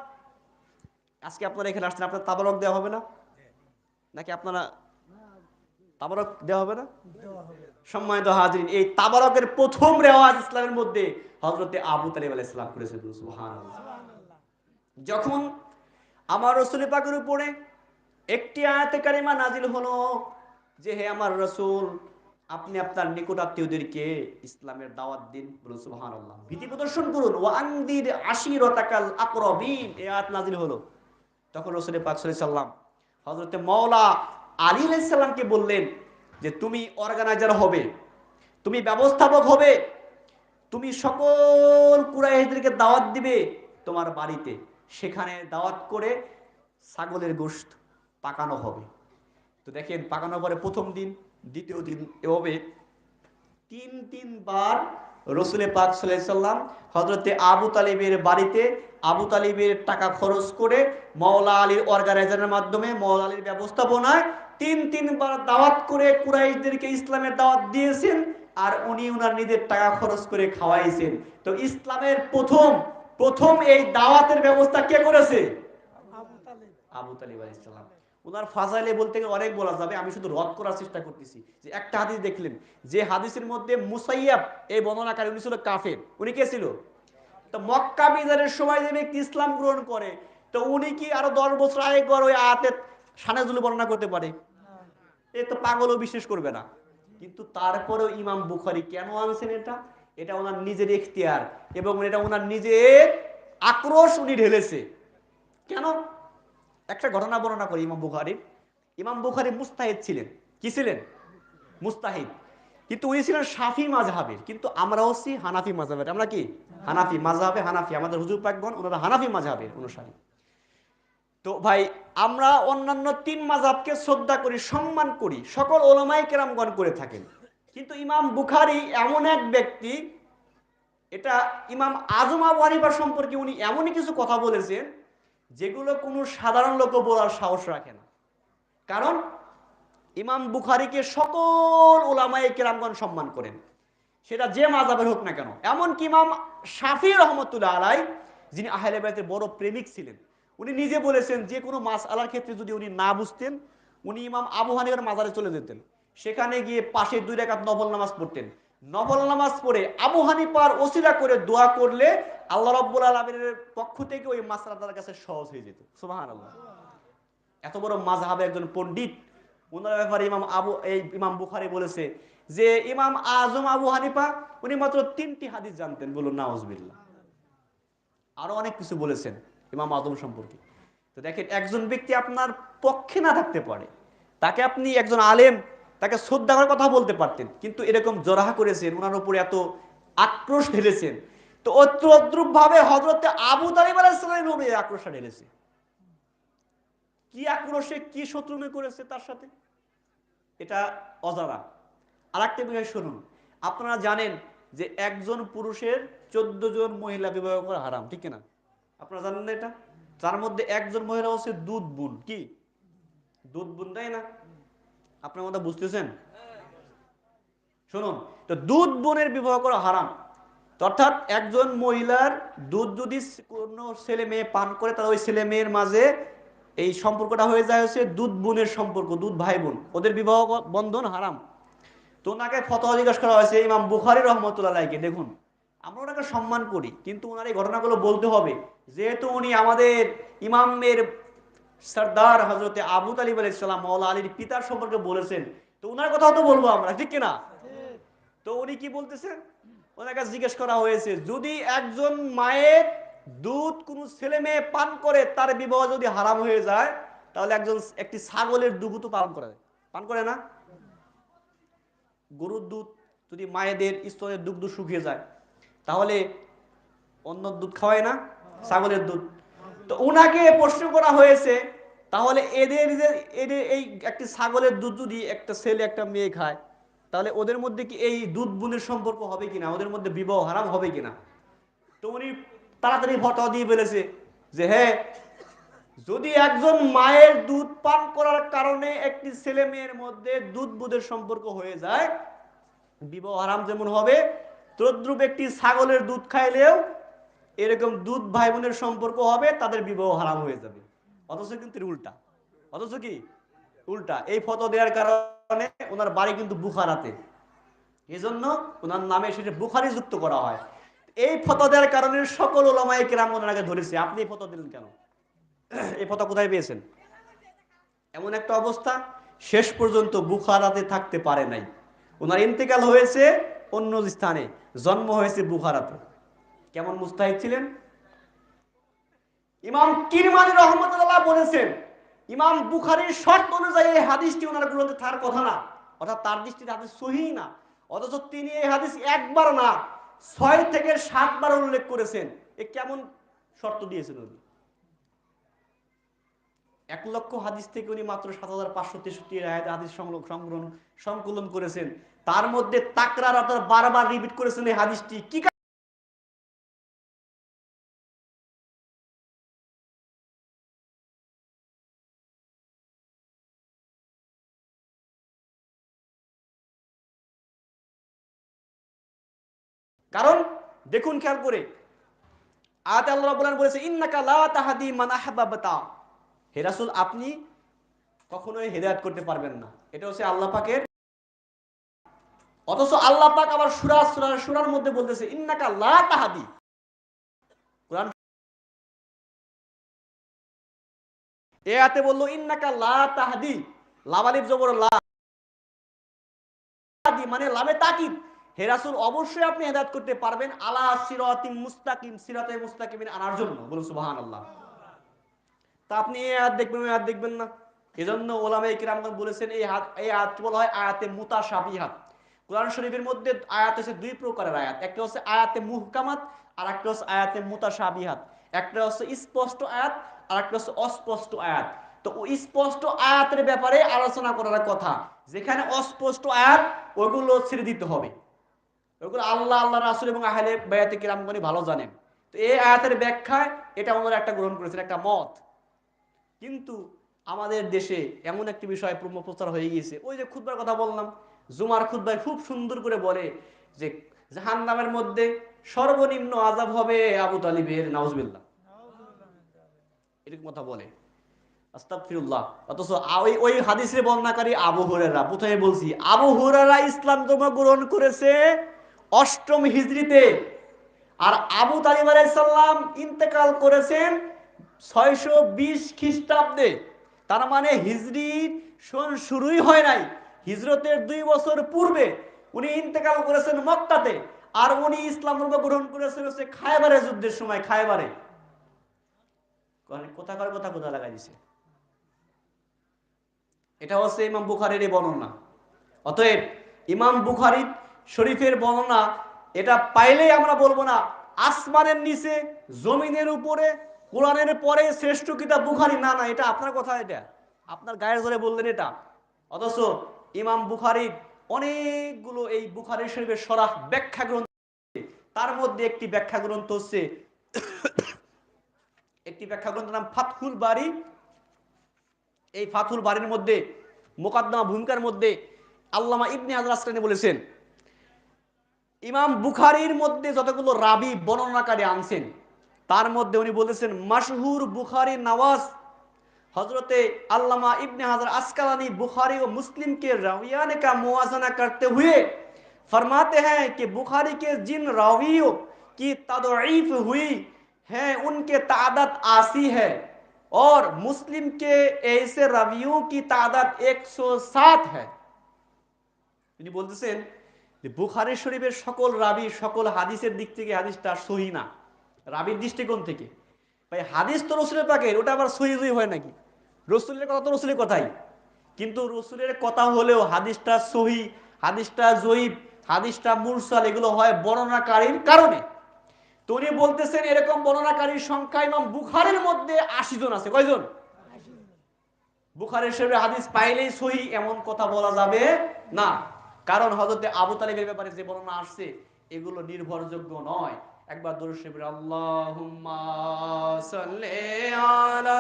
B: আজকে আপনারা এখানে আসছেন, আপনার তাবারক দেওয়া হবে না নাকি? আপনারা তাবারক দেওয়া হবে না? সম্মানিত হাজিরিন, এই তাবারকের প্রথম রেওয়াজ ইসলামের মধ্যে হযরতে আবু তালিব আলাইহিস সালাম করেছেন। সুবহানাল্লাহ। যখন আমার রাসূল পাকের উপরে একটি আয়াতে কারিমা নাজিল হলো যে হে আমার রাসূল, আপনি আপনার নিকটাত্মীয়দেরকে ইসলামের দাওয়াত দিন। বলুন সুবহানাল্লাহ। ভীতি প্রদর্শন করুন। ওয়া আনদির আশিরাতাকাল আকরাবিন, এই আয়াত নাজিল হলো। তখন রাসূল পাক সাল্লাল্লাহু আলাইহি সাল্লাম হযরতে মাওলা আলী আলাইহিস সালামকে বললেন যে তুমি অর্গানাইজার হবে, তুমি ব্যবস্থাপক হবে, তুমি সকল কুরাইশদেরকে দাওয়াত দিবে তোমার বাড়িতে, সেখানে দাওয়াত করে ছাগলের গোশত পাকানো হবে। তো দেখেন পাকানোর পরে প্রথম দিন, দ্বিতীয় দিন, এভাবে তিনবার রাসূল পাক সাল্লাল্লাহু আলাইহি সাল্লাম হযরতে আবু তালিবের বাড়িতে আবু তালিবের টাকা খরচ করে মাওলা আলীর অর্গানাইজারের মাধ্যমে মাওলা আলীর ব্যবস্থাপনায় তিনবার দাওয়াত করে কুরাইশদেরকে ইসলামের দাওয়াত দিয়েছেন, আর উনি উনার নিজের টাকা খরচ করে খাওয়াইছেন। তো ইসলামের প্রথম এই দাওয়াতের ব্যবস্থা কে করেছে? আবু তালিব আলাইহিস সালাম। ওনার ফাজাইলে বলতে গেলে অনেক বলা যাবে, আমি শুধু রদ করার চেষ্টা করতেছি। যে একটা হাদিস দেখলেন, যে হাদিসের মধ্যে মুসাইয়াব এই বর্ণনাকারী, উনি ছিল কাফের। উনি কে ছিল? তো মক্কা বিজয়ের সময় যে ব্যক্তি ইসলাম গ্রহণ করে, তো উনি কি আরো 10 বছর আগে ওই আয়াতের শানেজুল বর্ণনা করতে পারে? এ তো পাগলও বিশ্বাস করবে না। কিন্তু তারপরেও ইমাম বুখারী কেন আনছেন এটা ওনার নিজের ইখতিয়ার এবং এটা ওনার নিজের আক্রোশ উনি ঢেলেছে। কেন? একটা ঘটনা বর্ণনা করি ইমাম বুখারী মুস্তাহিদ ছিলেন। কি ছিলেন? মুস্তাহিদ। কিন্তু উনি ছিলেন শাফি মাযহাবের, কিন্তু আমরা হচ্ছি হানাফি মাযহাবের। আমরা কি? হানাফি মাযহাবে, হানাফি। আমাদের হুজুর পাকগণ ওনারা হানাফি মাযহাবের অনুসারী। তো ভাই, আমরা অন্যান্য 3 মাযহাবকে শ্রদ্ধা করি, সম্মান করি, সকল উলামায়ে কেরামগণ করে থাকেন। কিন্তু ইমাম বুখারী এমন এক ব্যক্তি, এটা ইমাম আযম আবু হানিফা সম্পর্কে উনি এমনই কিছু কথা বলেছেন যেগুলো কোনো সাধারণ লোক বলার সাহস রাখে না। কারণ ইমাম বুখারীকে সকল উলামায়ে কেরামগণ সম্মান করেন, সেটা যে মাযহাবের হোক না কেন। এমনকি ইমাম শাফি রহমতুল্লাহ আলাইহি, যিনি আহলে বাইতের বড় প্রেমিক ছিলেন, উনি নিজে বলেছেন যে কোনো মাসআলার ক্ষেত্রে যদি উনি না বুঝতেন, উনি ইমাম আবু হানিফার মাজারে চলে যেতেন, সেখানে গিয়ে পাশে 2 রাকাত নফল নামাজ পড়তেন। নফল নামাজ পড়ে আবু হানিফার ওসিলা করে দোয়া করলে আল্লাহ রাব্বুল আলামিনের পক্ষ থেকে ওই মাসআলা তার কাছে সহজ হয়ে যেত। সুবহানাল্লাহ। এত বড় মাযহাবের একজন পণ্ডিত, ওনার ব্যাপারে ইমাম বুখারী বলেছে যে ইমাম আযম আবু হানিফা উনি মাত্র 3টি হাদিস জানতেন। বলুন নাউজুবিল্লাহ। আরো অনেক কিছু বলেছেন ইমাম আযম সম্পর্কে। তো দেখেন, একজন ব্যক্তি আপনার পক্ষে না থাকতে পারে, তাকে আপনি একজন আলেম, তাকে শ্রদ্ধা করার কথা বলতে পারতেন, কিন্তু এরকম জরাহা করেছেন, ওনার উপরে এত আক্রোশ ঢেলেছেন। তো অদ্রুপ ভাবে হযরতে আবু তালিব আলাইহিস সালামের উপরে আক্রোশ ঢেলেছে। কি আক্রোশে, কি শত্রুমি করেছে তার সাথে, এটা অজানা। আরেকটা বিষয় শুনুন, আপনারা জানেন যে একজন পুরুষের 14 জন মহিলা বিবাহ করা হারাম, ঠিক না? আপনারা জানেন না এটা? তার মধ্যে একজন মহিলা হচ্ছে দুধ বোন। কি দুধ বোন, তাই না? আপনার মধ্যে বুঝতেছেন? শুনুন, তো দুধ বোনের বিবাহ করা হারাম। অর্থাৎ একজন মহিলার দুধ যদি কোনো ছেলে মেয়ে পান করে, তাহলে ওই ছেলে মেয়ের মাঝে এই সম্পর্কটা হয়ে যায় হচ্ছে দুধ বোনের সম্পর্ক, দুধ ভাই বোন, ওদের বিবাহ বন্ধন হারাম। তো ওনাকে ফতোয়া জিজ্ঞাসা করা হয়েছে ইমাম বুখারী রাহমাতুল্লাহ আলাইহি। দেখুন, আমরা ওনাকে সম্মান করি, কিন্তু ওনার এই ঘটনাগুলো বলতে হবে, যেহেতু উনি আমাদের ইমামের সরদার হযরতে আবু তালিব আলাইহিস সালাম মাওলা আলীর পিতার সম্পর্কে বলেছেন, তো উনার কথাও তো বলবো আমরা, ঠিক কিনা? তো উনি কি বলতেছেন, ওনাকে জিজ্ঞেস করা হয়েছে যদি একজন মায়ের দুধ কোন ছেলে মেয়ে পান করে তার বিবাহ যদি হারাম হয়ে যায়, তাহলে একটি ছাগলের দুধ তো পান করে না? গরুর দুধ যদি মায়েদের স্তনের দুগ্ধ শুকিয়ে যায়, তাহলে অন্য দুধ খাওয়ায় না, ছাগলের দুধ। তো ওনাকে প্রশ্ন করা হয়েছে, তাহলে এদের এই একটি ছাগলের দুধ যদি একটা ছেলে একটা মেয়ে খায়, তাহলে ওদের মধ্যে কি এই দুধ বোনের সম্পর্ক হবে কিনা, ওদের মধ্যে বিবাহ হারাম হবে কিনা? তো উনি তাড়াতাড়ি ফতোয়া দিয়ে বলেছে যে হ্যাঁ, যদি একজন মায়ের দুধ পান করার কারণে একটি ছেলে মেয়ের মধ্যে দুধ বোধের সম্পর্ক হয়ে যায়, বিবাহ হারাম যেমন হবে, তদ্রূপ একটি ছাগলের দুধ খাইলেও এরকম দুধ ভাই বোনের সম্পর্ক হবে, তাদের বিবাহ হারাম হয়ে যাবে। অথচ কিন্তু উল্টা, অথচ কি উল্টা। এই ফতোয়া দেওয়ার কারণে ওনার বাড়ি কিন্তু বুখারাতে, এই জন্য ওনার নামে সেটা বুখারি যুক্ত করা হয়। এই ফতোয়া দেওয়ার কারণে সকল ওলামায়ে কেরাম ওনাকে ধরেছে, আপনি এই ফতোয়া দিলেন কেন? এই ফতোয়া কোথায় পেয়েছেন? এমন একটা অবস্থা, শেষ পর্যন্ত বুখারাতে থাকতে পারে নাই। ওনার ইন্তেকাল হয়েছে অন্য স্থানে, জন্ম হয়েছে বুখারাতে। কেমন মুস্তাহিদ ছিলেন! ইমাম কিরমানি রহমতুল্লাহ বলেছেন, ইমাম বুখারীর শর্ত অনুযায়ী এই হাদিসটি ওনার গ্রন্থে থাকার কথা না, অর্থাৎ তার দৃষ্টিতে হাদিস সহিহ না। অথচ তিনি এই হাদিস একবার না 6 থেকে 7 বার উল্লেখ করেছেন। এ কেমন শর্ত দিয়েছেন উনি? 1 লক্ষ হাদিস থেকে উনি মাত্র 7563 হাদিস সংকলন করেছেন। তার মধ্যে তাকরার অর্থাৎ বারবার রিপিট করেছেন এই হাদিসটি কি কারণ? দেখুন খেয়াল করে, আয়াতে আল্লাহ রাব্বুল আলামিন বলেছে ইন্নাকা লা তাহদি মান আহবাবতা, হে রাসূল আপনি কখনোই হেদায়েত করতে পারবেন না, এটা হচ্ছে আল্লাহ পাকের। অথচ আল্লাহ পাক আবার সূরার মধ্যে বলতেছে ইন্নাকা লা তাহদি। কোরআন এই আয়াতে বললো ইন্নাকা লা তাহদি, লাম আলিফ জবর লা, মানে লামে তাকিদ, হে রাসূল অবশ্যই আপনি হেদায়েত করতে পারবেন আলা সিরাতিম মুস্তাকিম, সিরাতে মুস্তাকিমিন আনার জন্য। বলুন সুবহানাল্লাহ। তা আপনি এই আয়াত দেখবেন ওই আয়াত দেখবেন না। এজন্য ওলামায়ে কিরামগণ বলেছেন এই আয়াতকে বলা হয় আয়াতে মুতাশাবিহাত। কোরআন শরীফের মধ্যে আয়াত আছে দুই প্রকারের আয়াত, একটা হচ্ছে আয়াতে মুহকামাত আর একটা হচ্ছে আয়াতে মুতাশাবিহাত। একটা হচ্ছে স্পষ্ট আয়াত আর একটা হচ্ছে অস্পষ্ট আয়াত। তো স্পষ্ট আয়াতের ব্যাপারে আলোচনা করার কথা, যেখানে অস্পষ্ট আয়াত ওগুলো ছেড়ে দিতে হবে, ওগুলো আল্লাহ আল্লাহ রাসূল এবং আহলে বায়াতে কিরামগণ ভালো জানেন। তো এই আয়াতের ব্যাখ্যায় এটা ওনারা একটা গ্রহণ করেছেন, একটা মত। কিন্তু আমাদের দেশে এমন একটি বিষয় প্রচার হয়ে গিয়েছে, ওই যে খুতবার কথা বললাম, জুমার খুতবায় খুব সুন্দর করে বলে যে জাহান্নামের মধ্যে সর্বনিম্ন আযাব হবে আবু তালিবের, নাউজুবিল্লাহ, এরকম কথা বলে। আস্তাগফিরুল্লাহ। অথচ ওই হাদিসের বর্ণনাকারী আবু হুরায়রা, প্রথমে বলছি আবু হুরায়রা ইসলাম ধর্ম গ্রহণ করেছে 8ম হিজরিতে, আর আবু তালিব আলাইহিস সালাম ইন্তেকাল করেছেন 620 খ্রিস্টাব্দে। তার মানে হিজরির শুরুই হয় নাই, হিজরতের 2 বছর পূর্বে উনি ইন্তেকাল করেছেন মক্কাতে। আর উনি ইসলাম ধর্ম গ্রহণ করেছেন হচ্ছে খায়বারের যুদ্ধের সময়, খায়বারে। কোথাকার কথা কোথা লাগাই দিছে। এটা হচ্ছে ইমাম বুখারীর এই বর্ণনা। অতএব ইমাম বুখারী শরীফের বর্ণনা এটা পাইলেই আমরা বলবো না আসমানের নিচে জমিনের উপরে কোরআনের পরে শ্রেষ্ঠ কিতাব বুখারী, না না, এটা আপনার কথা, এটা আপনার গায়ের জোরে বললেন এটা। অথচ ইমাম বুখারীর অনেকগুলো এই বুখারী শরীফের শরহ ব্যাখ্যা গ্রন্থ, তার মধ্যে একটি ব্যাখ্যা গ্রন্থ হচ্ছে একটি ব্যাখ্যা গ্রন্থের নাম ফাতহুল বারী। এই ফাতহুল বারীর মধ্যে মুকাদ্দমা ভূমিকার মধ্যে আল্লামা ইবনে হাজার আসকালানী বলেছেন, ইমাম বুখারীর মধ্যে যতগুলো রাবি বর্ণনাকারী আনছেন তার মধ্যে উনি বলেছেন মাশহুর বুখারী নওয়াজ, হযরতে আল্লামা ইবনে হাজার আসকালানী बुखारी और मुस्लिम के रावियान का मुवाजना करते हुए फरमाते हैं कि बुखारी के जिन रावियों की तदईफ हुई है उनके तादाद 80 है और मुस्लिम के ऐसे रावियों की तादाद 107 है। তিনি বলতেছেন যে বুখারী শরীফের সকল রাবি সকল হাদিসের দিক থেকে হাদিসটা সহিহ না, রাবির দৃষ্টিকোণ থেকে। ভাই হাদিস তো রসুলের পাকের, ওটা আবার সহিহ হয় নাকি? রসুলের কথা তো রসুলের কথাই, কিন্তু রসুলের কথা হলেও হাদিসটা সহিহ, হাদিসটা জয়ীফ, হাদিসটা মুরসাল, এগুলো হয় বর্ণনাকারীর কারণে। তো উনি বলতেছেন এরকম বর্ণনাকারীর সংখ্যা ইমাম বুখারীর মধ্যে 80 জন আছে। কয়জন? বুখারী শরীফের হাদিস পাইলেই সহিহ এমন কথা বলা যাবে না, কারণ হযরতে আবু তালিবের ব্যাপারে যে বর্ণনা আসছে এগুলো নির্ভরযোগ্য নয়। একবার দরুদ শরীফ পড়ে, আল্লাহুম্মা সাল্লি আলা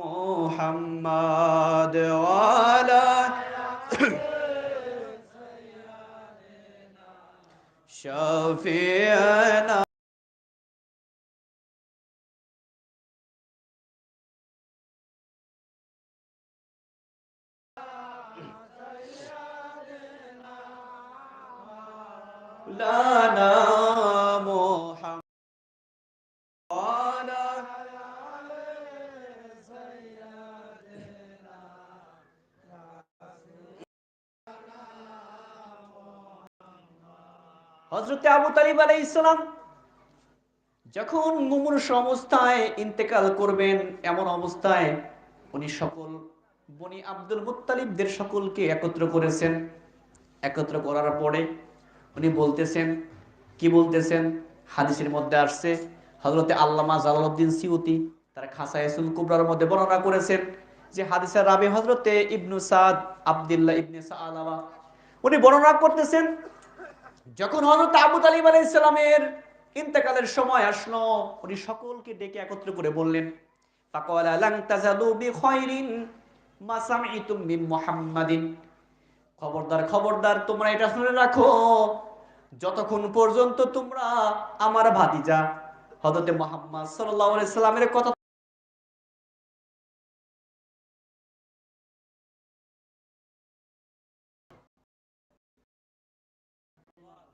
B: মুহাম্মাদ ওয়া আলা শাফিয়ানা। লানা মুহাম্মাদ হযরত আবু তালিব আলাইহিস সালাম যখন মুমূর্ষ অবস্থায় ইন্তেকাল করবেন, এমন অবস্থায় উনি সকল বনি আব্দুল মুত্তালিবদের সকলকে একত্র করেছেন। একত্র করার পরে উনি বলতেছেন, কি বলতেছেন? হাদিসের মধ্যে আসছে, হযরতে আল্লামা জালালউদ্দিন সিউতি তার খাসায়েসুল কুবরার মধ্যে বর্ণনা করেছেন যে হাদিসের রাবি হযরতে ইবনু সাদ আব্দুল্লাহ ইবনে সাআলাবা, উনি বর্ণনা করতেছেন যখন হযরত আবু তালিব আলাইহিস সালামের ইন্তেকালের সময় আসলো, উনি সকলকে ডেকে একত্র করে বললেন, ফাকালা লান তাজালু বিখাইরিন মা সামি'তুম মিন মুহাম্মাদিন, খবরদার খবরদার তোমরা এটা শুনে রাখো, যতক্ষণ পর্যন্ত তোমরা আমার ভাতিজা হযরতে মুহাম্মদ সাল্লাল্লাহু আলাইহি সাল্লামের কথা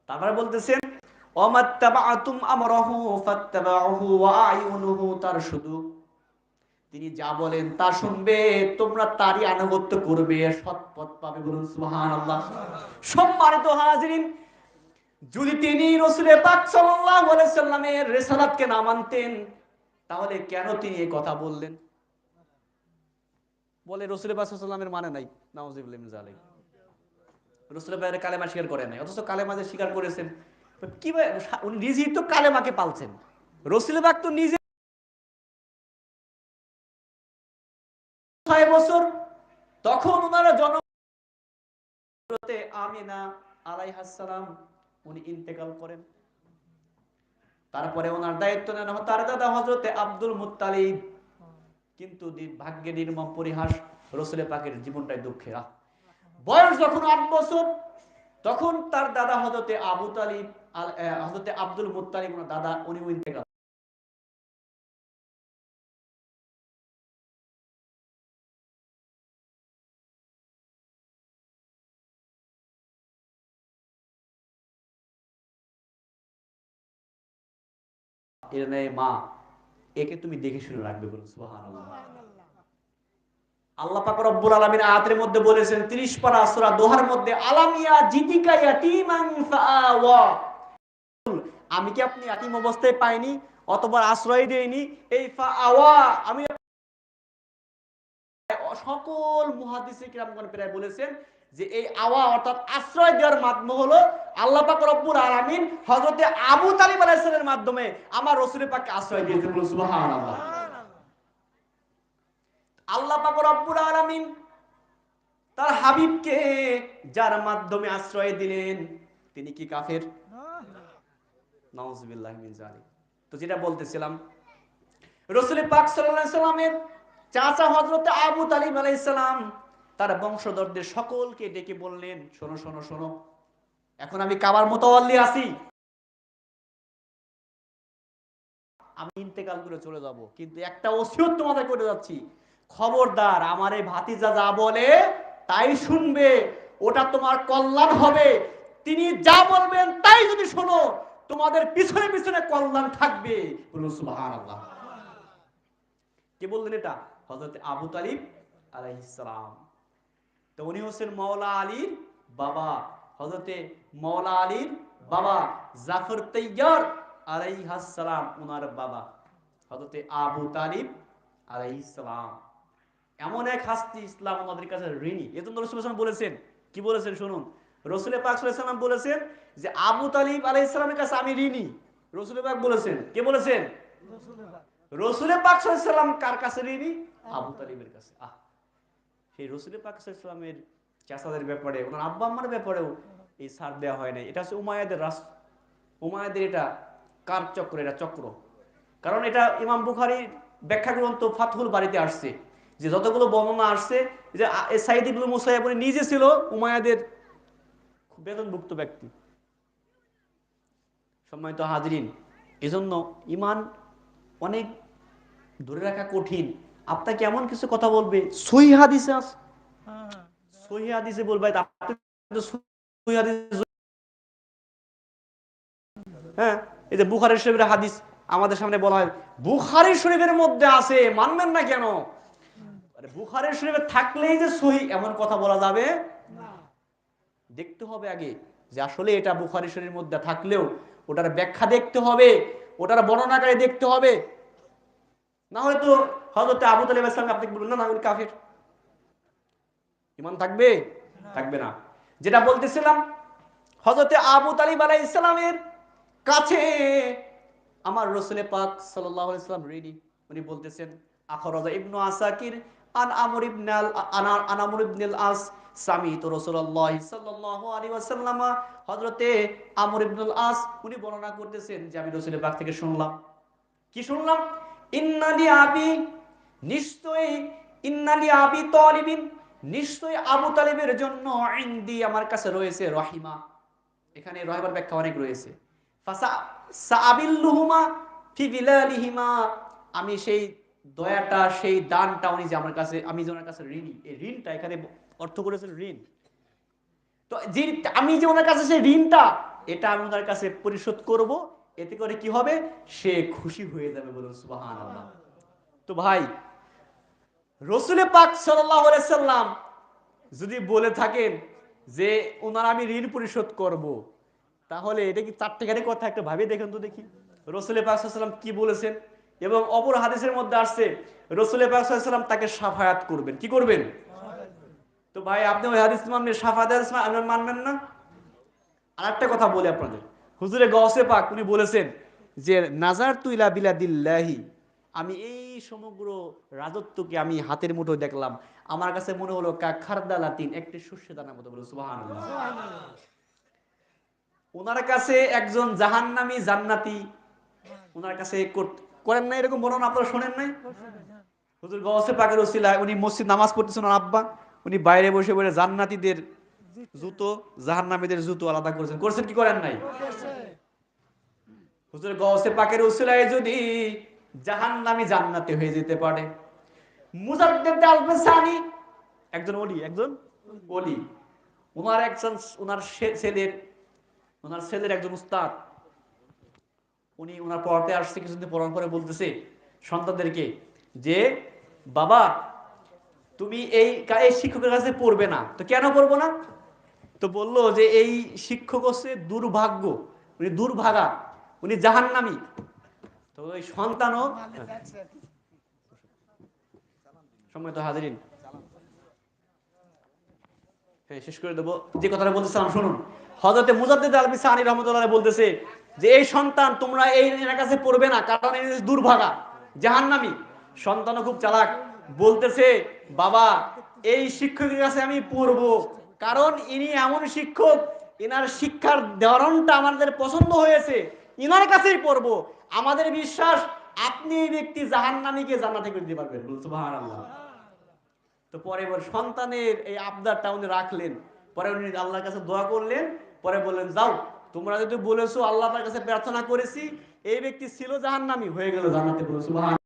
B: তারপরে বলতেছেন ওয়ামাত্তাবাতুম আমরাহু ফাত্তাবাউহু ওয়া আয়ুনুহু তারশুদু, তিনি যা বলেন তা শুনবে, তোমরা তারই আনুগত্য করবে, সৎপথ পাবে। বলুন সুবহানাল্লাহ। সম্মানিত হাজিরিন, যদি তিনি রাসূল পাক সাল্লাল্লাহু আলাইহি সাল্লামের রিসালাতকে না মানতেন তাহলে কেন তিনি এই কথা বললেন? বলে রাসূল পাক সাল্লাল্লাহু আলাইহি সাল্লামের মানে নাই, নাউযুবিল্লাহি মিন যালিক। রাসূল পাক কালেমা স্বীকার করেন নাই, অথচ কালেমা যে স্বীকার করেছেন, কিভাবে? উনি নিজেই তো কালেমাকে পালছেন। রাসূল পাক তো নিজে 6 বছর, তখন ওনারা জনতে আমিনা আলাইহাস সালাম উনি ইন্তেকাল করেন। তারপরে ওনার দায়িত্ব নেন তার দাদা হযরতে আব্দুল মুত্তালিব। কিন্তু ভাগ্যে নির্মম পরিহাস, রাসূল পাকের জীবনটাই দুঃখের। বয়স যখন 8 বছর, তখন তার দাদা হযরতে আবু তালিব হযরতে আব্দুল মুত্তালিব ওনার দাদা, উনি ইন্তেকাল। এর নেই মা, একে তুমি দেখে শুনে রাখবে। বলুন সুবহানাল্লাহ। আল্লাহ পাক রব্বুল আলামিন আয়াতের মধ্যে বলেছেন 30 পারা সূরা দোহার মধ্যে, আলামিয়া জিদিকা ইয়াতীমান ফাআওয়া, আমি কি আপনি ইয়াতীম অবস্থায় পাইনি অতবার আশ্রয় দেইনি? এই ফাআওয়া, আমি সকল মুহাদ্দিসে কিরামগণ প্রায় বলেছেন যে এই আওয়া অর্থাৎ আশ্রয় দেওয়ার মাধ্যম হলো আল্লাহ পাক রব্বুল আলামিন হযরতে আবু তালিব আলাইহিস সালামের মাধ্যমে আমার রাসূল পাককে আশ্রয় দিয়েছেন। বলুন সুবহানাল্লাহ। আল্লাহ পাক রব্বুল আলামিন তার হাবিবকে যার মাধ্যমে আশ্রয় দিলেন তিনি কি কাফের? নাউযুবিল্লাহি মিন যালিক। তো যেটা বলতেছিলাম, রাসূল পাক সাল্লাল্লাহু আলাইহি সাল্লামের চাচা হযরতে আবু তালিব আলাইহিস সালাম তার বংশধরদের সকলকে ডেকে বললেন, শোনো শোনো শোনো, এখন আমি কাবার মুতাওয়াল্লি আছি, আমি ইন্তেকাল করে চলে যাব, কিন্তু একটা ওসিয়ত তোমাদের করে যাচ্ছি, খবরদার আমার এই ভাতিজা যা বলে তাই শুনবে, ওটা তোমার কল্যাণ হবে, তিনি যা বলবেন তাই যদি শোনো, তোমাদের পিছনে পিছনে কল্যাণ থাকবে। বলুন সুবহানাল্লাহ। কে বললেন এটা? হযরত আবু তালিব আলাইহিস সালাম। তো উনি হচ্ছেন মাওলা আলীর বাবা। হযরতে মাওলা আলীর বাবা জাফর তাইয়ার আলাইহিস সালাম ওনার বাবা হযরতে আবু তালিব আলাইহিস সালাম। এমন এক হাস্তি, ইসলাম আমাদের কাছে ঋণী। এজন্য রাসূল সাল্লাল্লাহু আলাইহি ওয়াসাল্লাম বলেছেন, কি বলেছেন শুনুন। রাসূল পাক সাল্লাল্লাহু আলাইহি ওয়াসাল্লাম বলেছেন যে আবু তালিব আলাইহিস সালামের কাছে আমি ঋণী। রাসূল পাক বলেছেন, কে বলেছেন? রাসূল পাক সাল্লাল্লাহু আলাইহি ওয়াসাল্লাম কার কাছে ঋণী? আবু তালিবের কাছে। সেই রাসূল পাক সাল্লাল্লাহু আলাইহি ওয়াসাল্লামের চাচাদের ব্যাপারে, ওনার আব্বা আম্মার ব্যাপারেও এই ছাড় দেওয়া হয় নাই। এটা হচ্ছে উমাইয়াদের উমাইয়াদের এটা কার চক্র, এটা চক্র। কারণ এটা ইমাম বুখারীর ব্যাখ্যা গ্রন্থ ফাতহুল বারীতে আসছে যে যতগুলো বর্ণনা আসছে যে সাঈদ ইবনে মুসাইয়্যিব উনি নিজে ছিল উমাইয়াদের বেতনভুক্ত ব্যক্তি। সম্মানিত হাজরিন, এজন্য ঈমান অনেক ধরে রাখা কঠিন। আপনাকে এমন কিছু কথা বলবে সহিহ হাদিসে আছে, সহিহ হাদিসে বলবে আপনি তো সহিহ হাদিস, হ্যাঁ এই যে বুখারী শরীফের হাদিস আমাদের সামনে বলা হয় বুখারী শরীফের মধ্যে আছে, মানবেন না কেন? আরে বুখারী শরীফে থাকলেই যে সহিহ এমন কথা বলা যাবে না। দেখতে হবে আগে যে আসলে এটা বুখারী শরীফের মধ্যে থাকলেও ওটার ব্যাখ্যা দেখতে হবে, ওটার বর্ণনাকারী দেখতে হবে। না হলে তো হযরত আবু তালিব আলাইহিস সালাম আপনি বলুন না উনি কাফের, ঈমান থাকবে? থাকবে না। যেটা বলতেছিলাম, হযরত আবু তালিব আলাইহিস সালামের কাছে আমার রাসূল পাক সাল্লাল্লাহু আলাইহি ওয়াসাল্লাম রেডি। উনি বলতেছেন আখরাজা ইবনু আসাকির আন আমর ইবনে আন আমর ইবনে আল আস সামিতু রাসূলুল্লাহ সাল্লাল্লাহু আলাইহি ওয়াসাল্লাম। হযরতে আমর ইবনে আল আস উনি বর্ণনা করতেছেন যে আমি রাসূলের পাক থেকে শুনলাম। কি শুনলাম? ইন্নালি আবি, নিশ্চয়ই ইন্নালি আবি তালিবিন, নিশ্চয়ই আবু তালিবের জন্য ইনদি আমার কাছে রয়েছে রহিমা। এখানে রহিমার ব্যাখ্যা অনেক রয়েছে। ফাসা সাবিল্লুহুমা ফি বিলালিহিমা, আমি সেই দয়াটা, সেই দানটা উনি যে আমার কাছে, আমি যে ওনার কাছে ঋণী, এই ঋণটা এখানে অর্থ করেছেন ঋণ। তো যে আমি যে ওনার কাছে সেই ঋণটা, এটা আমি ওনার কাছে পরিশোধ করব, এতে করে কি হবে? সে খুশি হয়ে যাবে। বলুন সুবহানাল্লাহ। তো ভাই রাসূল পাক সাল্লাল্লাহু আলাইহি সাল্লাম যদি বলে থাকেন যে ওনার আমি ঋণ পরিশোধ করব, তাহলে এটা কি চারটেখানি কথা? একটা ভাবে দেখেন তো দেখি রাসূল পাক সাল্লাল্লাহু আলাইহি সাল্লাম কি বলেছেন। এবং অপর হাদিসের মধ্যে আসছে রাসূল পাক সাল্লাল্লাহু আলাইহি সাল্লাম তাকে শাফায়াত করবেন। কি করবেন? তো ভাই আপনি ওই হাদিস মানবেন, শাফায়াত হাদিস মানবেন না? আরেকটা কথা বলি আপনাদের, হুজুরে গাউসে পাক উনি বলেছেন যে নাজারতু ইলা বিলাদিল্লাহি, আমি এই সমগ্র রাজত্বকে আমি হাতের মুঠোয় দেখলাম, আমার কাছে মনে হলো খারদালাতিন, একটি শস্য দানার মতো। বলুন সুবহানাল্লাহ। ওনার কাছে একজন জাহান্নামী জান্নাতি ওনার কাছে করেন নাই এরকম বর্ণনা আপনারা শোনেন নাই? হুজুর গাউসে পাকের ওসিলায় উনি মসজিদ নামাজ পড়তেছেন, ওনার আব্বা উনি বাইরে বসে বসে জান্নাতীদের জুতো জাহান্নামীদের জুতো আলাদা করেছেন। করছেন কি করেন নাই? হুজুর গাউসে পাকের ওসিলায় যদি জাহান্নামী জান্নাতি হয়ে যেতে পারে, মুজাদ্দিদ আল-বাসানি একজন ওলি, ওনার একজন ওনার ছেলের একজন উস্তাদ, উনি ওনার পড়াতে আসছে, কিছুদিন পড়ার পরে বলতেছে সন্তানদেরকে যে বাবা তুমি এই শিক্ষকের কাছে পড়বে না। তো কেন পড়বো না? তো বললো যে এই শিক্ষক হচ্ছে দুর্ভাগ্য, উনি দুর্ভাগা, উনি জাহান্নামী। তো ওই সন্তানও, সম্মানিত হাজিরিন, হ্যাঁ শেষ করে দেবো। যে কথাটা বলতেছিলাম শুনুন, হযরতে মুজাদ্দিদ আল-বিসানি রাহমাতুল্লাহ বলতেছে যে এই সন্তান তোমরা এই এর কাছে পড়বে না, কারণ এই দুর্ভাগা জাহান্নামী। সন্তানও খুব চালাক, বলতেছে বাবা এই শিক্ষকের কাছে আমি পড়বো, কারণ ইনি এমন শিক্ষক, ইনার শিক্ষার ধরনটা আমাদের পছন্দ হয়েছে, ইনার কাছেই পড়বো। আমাদের বিশ্বাস আপনি এই ব্যক্তি জাহান্নামীকে জান্নাতে করে দিতে পারবেন। সুবহানাল্লাহ। তো পরে সন্তানের এই আবদারটা উনি রাখলেন, পরে উনি আল্লাহর কাছে দোয়া করলেন, পরে বললেন যাও তোমরা যদি বলেছো আল্লাহর কাছে প্রার্থনা করেছি, এই ব্যক্তি ছিল জাহান্নামী, হয়ে গেল জান্নাতে। সুবহানাল্লাহ।